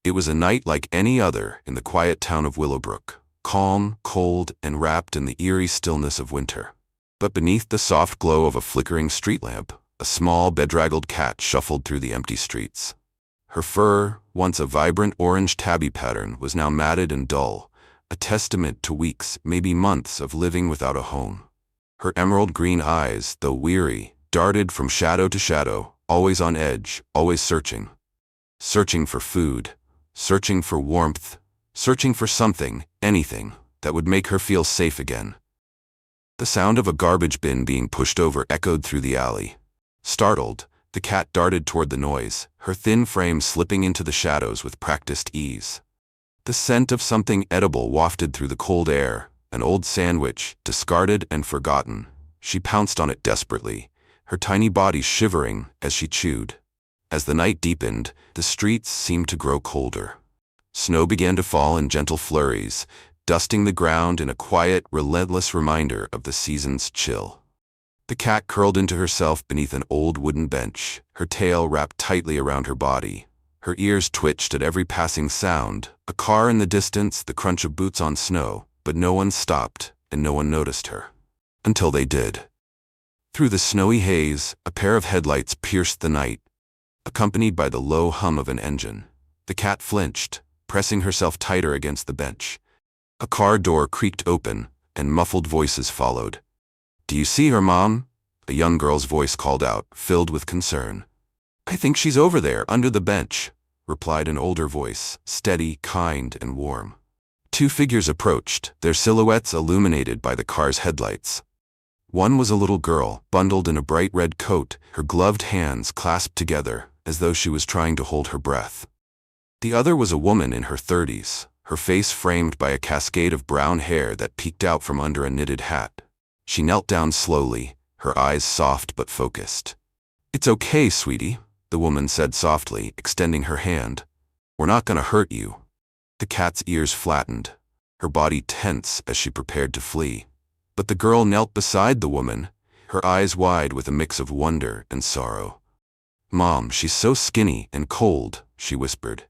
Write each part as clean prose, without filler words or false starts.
It was a night like any other in the quiet town of Willowbrook, calm, cold, and wrapped in the eerie stillness of winter. But beneath the soft glow of a flickering street lamp, a small, bedraggled cat shuffled through the empty streets. Her fur, once a vibrant orange tabby pattern, was now matted and dull, a testament to weeks, maybe months, of living without a home. Her emerald green eyes, though weary, darted from shadow to shadow, always on edge, always searching. Searching for food, searching for warmth, searching for something, anything, that would make her feel safe again. The sound of a garbage bin being pushed over echoed through the alley. Startled, the cat darted toward the noise, her thin frame slipping into the shadows with practiced ease. The scent of something edible wafted through the cold air, an old sandwich, discarded and forgotten. She pounced on it desperately, her tiny body shivering as she chewed. As the night deepened, the streets seemed to grow colder. Snow began to fall in gentle flurries, dusting the ground in a quiet, relentless reminder of the season's chill. The cat curled into herself beneath an old wooden bench, her tail wrapped tightly around her body. Her ears twitched at every passing sound, a car in the distance, the crunch of boots on snow, but no one stopped and no one noticed her. Until they did. Through the snowy haze, a pair of headlights pierced the night, accompanied by the low hum of an engine. The cat flinched, pressing herself tighter against the bench. A car door creaked open, and muffled voices followed. "Do you see her, Mom?" A young girl's voice called out, filled with concern. "I think she's over there, under the bench," replied an older voice, steady, kind, and warm. Two figures approached, their silhouettes illuminated by the car's headlights. One was a little girl, bundled in a bright red coat, her gloved hands clasped together, as though she was trying to hold her breath. The other was a woman in her 30s, her face framed by a cascade of brown hair that peeked out from under a knitted hat. She knelt down slowly, her eyes soft but focused. "It's okay, sweetie," the woman said softly, extending her hand. "We're not gonna hurt you." The cat's ears flattened, her body tense as she prepared to flee. But the girl knelt beside the woman, her eyes wide with a mix of wonder and sorrow. "Mom, she's so skinny and cold," she whispered.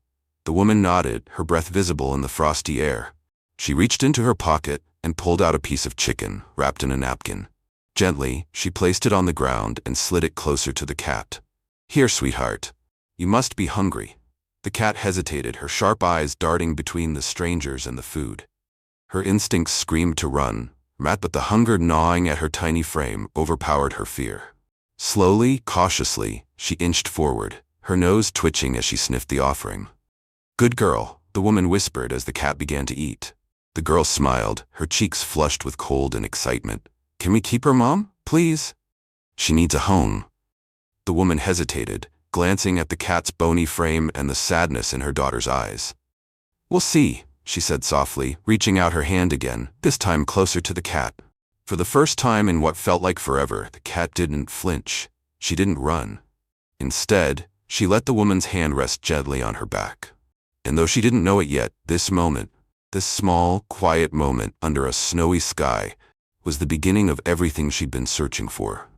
The woman nodded, her breath visible in the frosty air. She reached into her pocket and pulled out a piece of chicken, wrapped in a napkin. Gently, she placed it on the ground and slid it closer to the cat. "Here, sweetheart. You must be hungry." The cat hesitated, her sharp eyes darting between the strangers and the food. Her instincts screamed to run, but the hunger gnawing at her tiny frame overpowered her fear. Slowly, cautiously, she inched forward, her nose twitching as she sniffed the offering. "Good girl," the woman whispered as the cat began to eat. The girl smiled, her cheeks flushed with cold and excitement. "Can we keep her, Mom? Please?" "She needs a home." The woman hesitated, glancing at the cat's bony frame and the sadness in her daughter's eyes. "We'll see," she said softly, reaching out her hand again, this time closer to the cat. For the first time in what felt like forever, the cat didn't flinch. She didn't run. Instead, she let the woman's hand rest gently on her back. And though she didn't know it yet, this moment, this small, quiet moment under a snowy sky, was the beginning of everything she'd been searching for.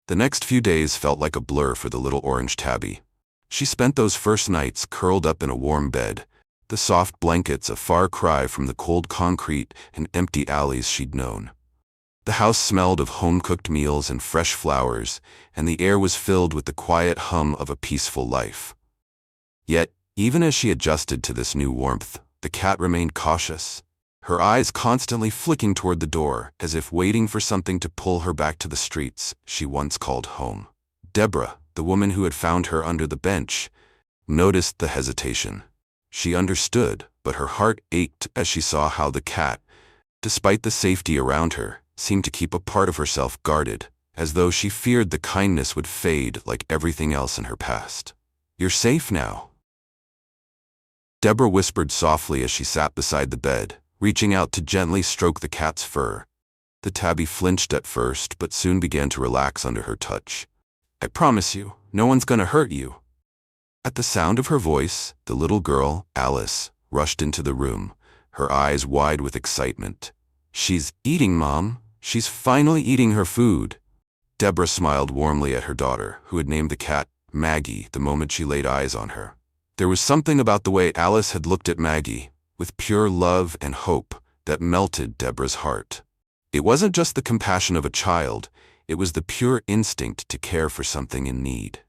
The next few days felt like a blur for the little orange tabby. She spent those first nights curled up in a warm bed, the soft blankets a far cry from the cold concrete and empty alleys she'd known. The house smelled of home-cooked meals and fresh flowers, and the air was filled with the quiet hum of a peaceful life. Yet, even as she adjusted to this new warmth, the cat remained cautious, her eyes constantly flicking toward the door, as if waiting for something to pull her back to the streets she once called home. Deborah, the woman who had found her under the bench, noticed the hesitation. She understood, but her heart ached as she saw how the cat, despite the safety around her, seemed to keep a part of herself guarded, as though she feared the kindness would fade like everything else in her past. "You're safe now," Deborah whispered softly as she sat beside the bed, reaching out to gently stroke the cat's fur. The tabby flinched at first, but soon began to relax under her touch. "I promise you, no one's gonna hurt you." At the sound of her voice, the little girl, Alice, rushed into the room, her eyes wide with excitement. "She's eating, Mom. She's finally eating her food." Deborah smiled warmly at her daughter, who had named the cat Maggie the moment she laid eyes on her. There was something about the way Alice had looked at Maggie, with pure love and hope, that melted Deborah's heart. It wasn't just the compassion of a child, it was the pure instinct to care for something in need.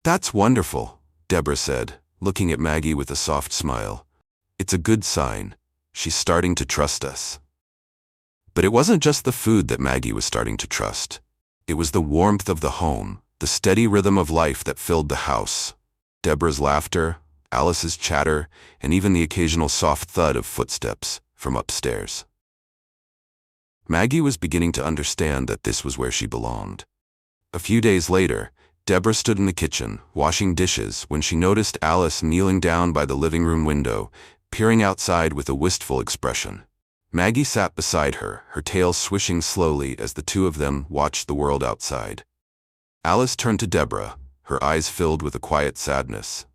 "That's wonderful," Deborah said, looking at Maggie with a soft smile. "It's a good sign. She's starting to trust us." But it wasn't just the food that Maggie was starting to trust. It was the warmth of the home, the steady rhythm of life that filled the house. Deborah's laughter, Alice's chatter, and even the occasional soft thud of footsteps from upstairs. Maggie was beginning to understand that this was where she belonged. A few days later, Deborah stood in the kitchen, washing dishes, when she noticed Alice kneeling down by the living room window, peering outside with a wistful expression. Maggie sat beside her, her tail swishing slowly as the two of them watched the world outside. Alice turned to Deborah, her eyes filled with a quiet sadness.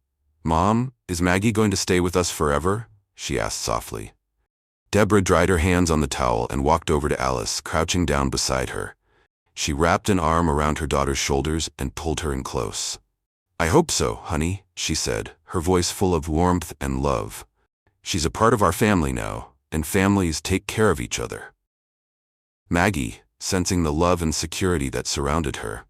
"Mom, is Maggie going to stay with us forever?" she asked softly. Deborah dried her hands on the towel and walked over to Alice, crouching down beside her. She wrapped an arm around her daughter's shoulders and pulled her in close. "I hope so, honey," she said, her voice full of warmth and love. "She's a part of our family now, and families take care of each other." Maggie, sensing the love and security that surrounded her,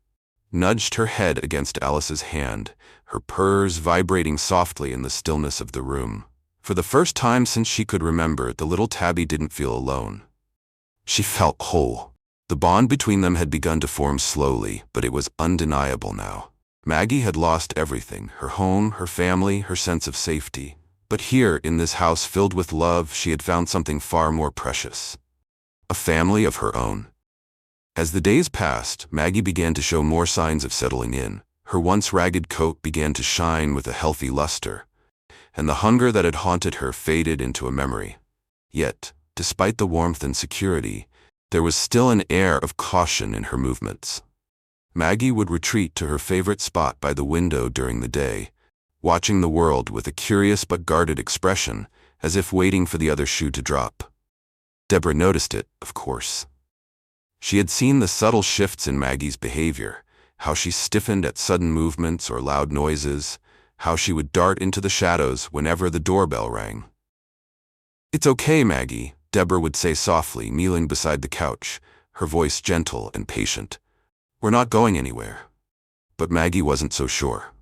nudged her head against Alice's hand, her purrs vibrating softly in the stillness of the room. For the first time since she could remember, the little tabby didn't feel alone. She felt whole. The bond between them had begun to form slowly, but it was undeniable now. Maggie had lost everything, her home, her family, her sense of safety. But here, in this house filled with love, she had found something far more precious. A family of her own. As the days passed, Maggie began to show more signs of settling in. Her once ragged coat began to shine with a healthy luster, and the hunger that had haunted her faded into a memory. Yet, despite the warmth and security, there was still an air of caution in her movements. Maggie would retreat to her favorite spot by the window during the day, watching the world with a curious but guarded expression, as if waiting for the other shoe to drop. Deborah noticed it, of course. She had seen the subtle shifts in Maggie's behavior, how she stiffened at sudden movements or loud noises, how she would dart into the shadows whenever the doorbell rang. "It's okay, Maggie," Deborah would say softly, kneeling beside the couch, her voice gentle and patient. "We're not going anywhere." But Maggie wasn't so sure.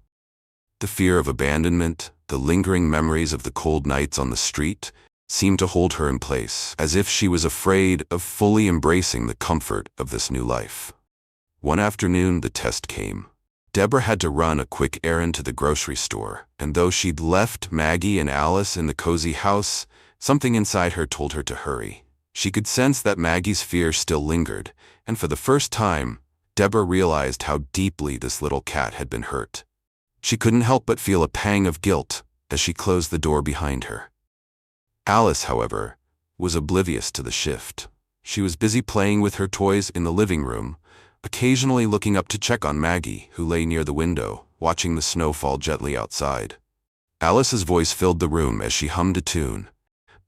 The fear of abandonment, the lingering memories of the cold nights on the street, seemed to hold her in place, as if she was afraid of fully embracing the comfort of this new life. One afternoon, the test came. Deborah had to run a quick errand to the grocery store, and though she'd left Maggie and Alice in the cozy house, something inside her told her to hurry. She could sense that Maggie's fear still lingered, and for the first time, Deborah realized how deeply this little cat had been hurt. She couldn't help but feel a pang of guilt as she closed the door behind her. Alice, however, was oblivious to the shift. She was busy playing with her toys in the living room, occasionally looking up to check on Maggie, who lay near the window, watching the snow fall gently outside. Alice's voice filled the room as she hummed a tune,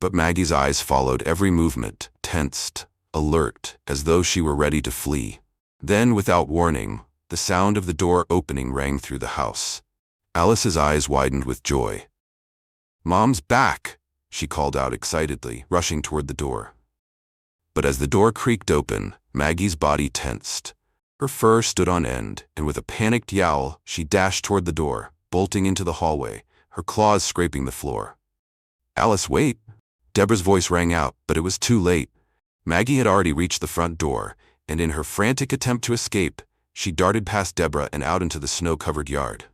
but Maggie's eyes followed every movement, tensed, alert, as though she were ready to flee. Then, without warning, the sound of the door opening rang through the house. Alice's eyes widened with joy. "Mom's back!" she called out excitedly, rushing toward the door. But as the door creaked open, Maggie's body tensed. Her fur stood on end, and with a panicked yowl, she dashed toward the door, bolting into the hallway, her claws scraping the floor. "Alice, wait!" Deborah's voice rang out, but it was too late. Maggie had already reached the front door, and in her frantic attempt to escape, she darted past Deborah and out into the snow-covered yard.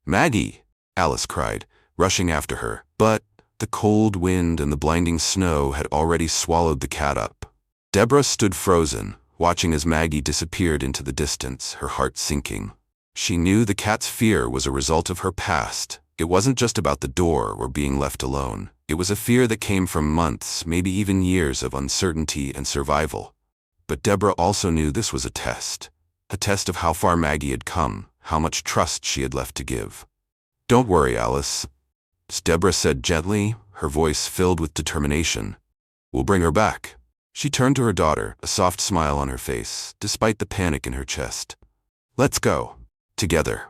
"Maggie!" Alice cried, rushing after her, but the cold wind and the blinding snow had already swallowed the cat up. Deborah stood frozen, watching as Maggie disappeared into the distance, her heart sinking. She knew the cat's fear was a result of her past. It wasn't just about the door or being left alone. It was a fear that came from months, maybe even years of uncertainty and survival. But Deborah also knew this was a test of how far Maggie had come, how much trust she had left to give. "Don't worry, Alice," Deborah said gently, her voice filled with determination. "We'll bring her back." She turned to her daughter, a soft smile on her face, despite the panic in her chest. "Let's go. Together."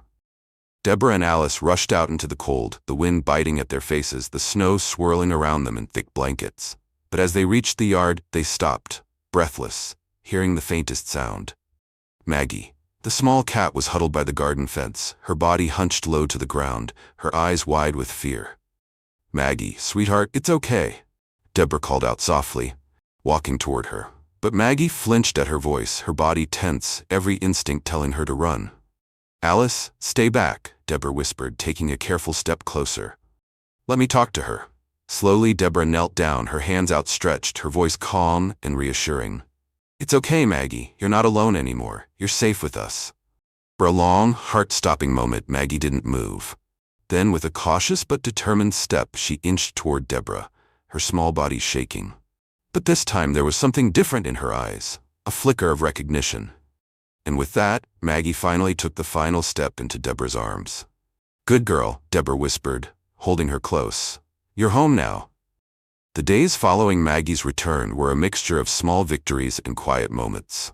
Deborah and Alice rushed out into the cold, the wind biting at their faces, the snow swirling around them in thick blankets. But as they reached the yard, they stopped, breathless, hearing the faintest sound. Maggie. The small cat was huddled by the garden fence, her body hunched low to the ground, her eyes wide with fear. "Maggie, sweetheart, it's okay," Deborah called out softly, walking toward her. But Maggie flinched at her voice, her body tense, every instinct telling her to run. "Alice, stay back," Deborah whispered, taking a careful step closer. "Let me talk to her." Slowly, Deborah knelt down, her hands outstretched, her voice calm and reassuring. "It's okay, Maggie. You're not alone anymore. You're safe with us." For a long, heart-stopping moment, Maggie didn't move. Then, with a cautious but determined step, she inched toward Deborah, her small body shaking. But this time there was something different in her eyes, a flicker of recognition. And with that, Maggie finally took the final step into Deborah's arms. "Good girl," Deborah whispered, holding her close. "You're home now." The days following Maggie's return were a mixture of small victories and quiet moments.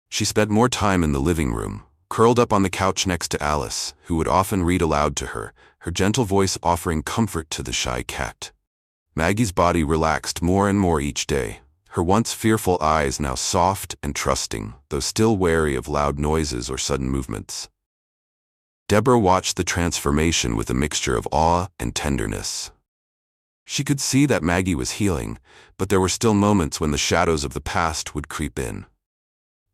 She spent more time in the living room, curled up on the couch next to Alice, who would often read aloud to her, her gentle voice offering comfort to the shy cat. Maggie's body relaxed more and more each day, her once fearful eyes now soft and trusting, though still wary of loud noises or sudden movements. Deborah watched the transformation with a mixture of awe and tenderness. She could see that Maggie was healing, but there were still moments when the shadows of the past would creep in.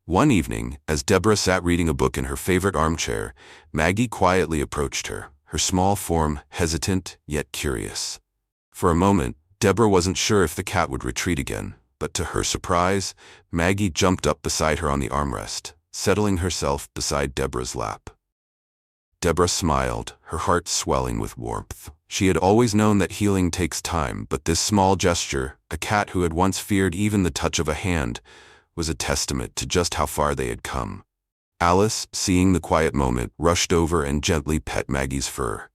One evening, as Deborah sat reading a book in her favorite armchair, Maggie quietly approached her, her small form hesitant yet curious. For a moment, Deborah wasn't sure if the cat would retreat again, but to her surprise, Maggie jumped up beside her on the armrest, settling herself beside Deborah's lap. Deborah smiled, her heart swelling with warmth. She had always known that healing takes time, but this small gesture, a cat who had once feared even the touch of a hand, was a testament to just how far they had come. Alice, seeing the quiet moment, rushed over and gently pet Maggie's fur.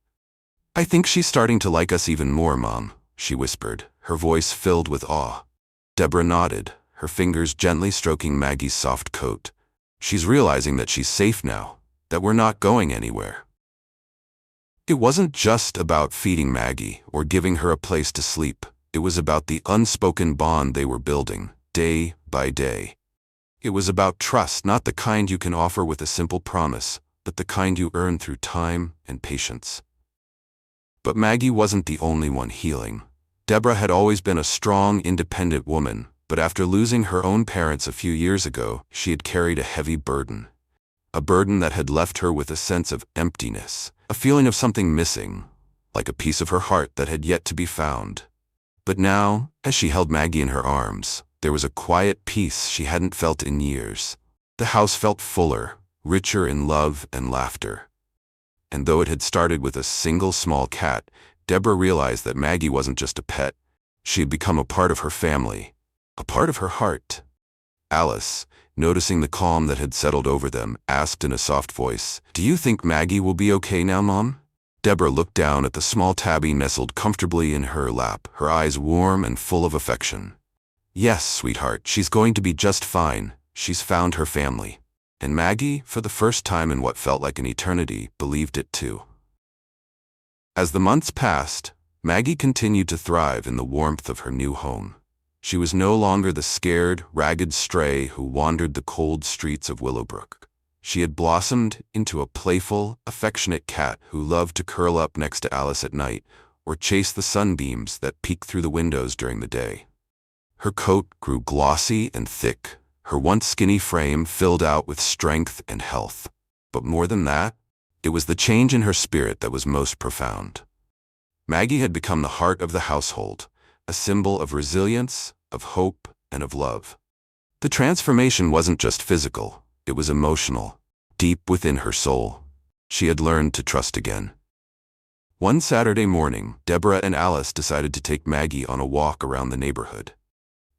"I think she's starting to like us even more, Mom," she whispered, her voice filled with awe. Deborah nodded, her fingers gently stroking Maggie's soft coat. "She's realizing that she's safe now, that we're not going anywhere." It wasn't just about feeding Maggie or giving her a place to sleep. It was about the unspoken bond they were building, day by day. It was about trust, not the kind you can offer with a simple promise, but the kind you earn through time and patience. But Maggie wasn't the only one healing. Deborah had always been a strong, independent woman, but after losing her own parents a few years ago, she had carried a heavy burden. A burden that had left her with a sense of emptiness, a feeling of something missing, like a piece of her heart that had yet to be found. But now, as she held Maggie in her arms, there was a quiet peace she hadn't felt in years. The house felt fuller, richer in love and laughter. And though it had started with a single small cat, Deborah realized that Maggie wasn't just a pet. She had become a part of her family, a part of her heart. Alice, noticing the calm that had settled over them, asked in a soft voice, "Do you think Maggie will be okay now, Mom?" Deborah looked down at the small tabby nestled comfortably in her lap, her eyes warm and full of affection. "Yes, sweetheart, she's going to be just fine. She's found her family." And Maggie, for the first time in what felt like an eternity, believed it too. As the months passed, Maggie continued to thrive in the warmth of her new home. She was no longer the scared, ragged stray who wandered the cold streets of Willowbrook. She had blossomed into a playful, affectionate cat who loved to curl up next to Alice at night or chase the sunbeams that peeked through the windows during the day. Her coat grew glossy and thick, her once skinny frame filled out with strength and health. But more than that, it was the change in her spirit that was most profound. Maggie had become the heart of the household, a symbol of resilience, of hope, and of love. The transformation wasn't just physical, it was emotional. Deep within her soul, she had learned to trust again. One Saturday morning, Deborah and Alice decided to take Maggie on a walk around the neighborhood.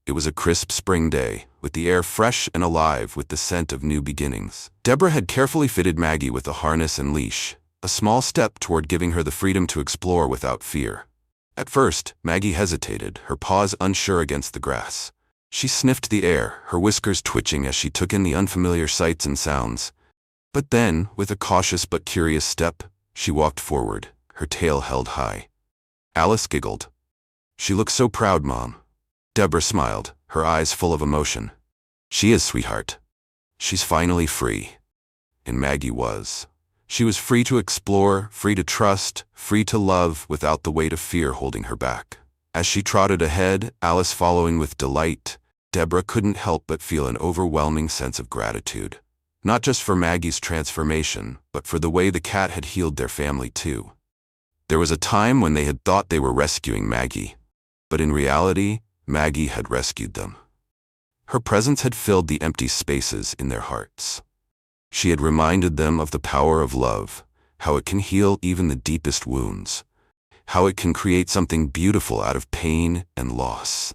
It was a crisp spring day, with the air fresh and alive with the scent of new beginnings. Deborah had carefully fitted Maggie with a harness and leash, a small step toward giving her the freedom to explore without fear. At first, Maggie hesitated, her paws unsure against the grass. She sniffed the air, her whiskers twitching as she took in the unfamiliar sights and sounds. But then, with a cautious but curious step, She walked forward, her tail held high. Alice giggled. "She looks so proud, Mom." Deborah smiled, her eyes full of emotion. "She is, sweetheart. She's finally free." And Maggie was. She was free to explore, free to trust, free to love without the weight of fear holding her back. As she trotted ahead, Alice following with delight, Deborah couldn't help but feel an overwhelming sense of gratitude. Not just for Maggie's transformation, but for the way the cat had healed their family too. There was a time when they had thought they were rescuing Maggie, but in reality, Maggie had rescued them. Her presence had filled the empty spaces in their hearts. She had reminded them of the power of love, how it can heal even the deepest wounds, how it can create something beautiful out of pain and loss.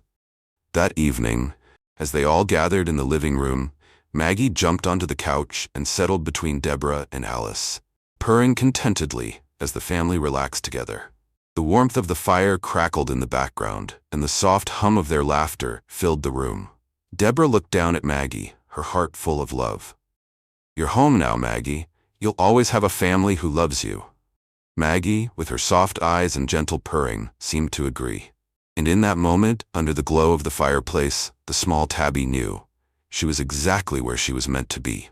That evening, as they all gathered in the living room, Maggie jumped onto the couch and settled between Deborah and Alice, purring contentedly as the family relaxed together. The warmth of the fire crackled in the background, and the soft hum of their laughter filled the room. Deborah looked down at Maggie, her heart full of love. "You're home now, Maggie. You'll always have a family who loves you." Maggie, with her soft eyes and gentle purring, seemed to agree. And in that moment, under the glow of the fireplace, the small tabby knew she was exactly where she was meant to be.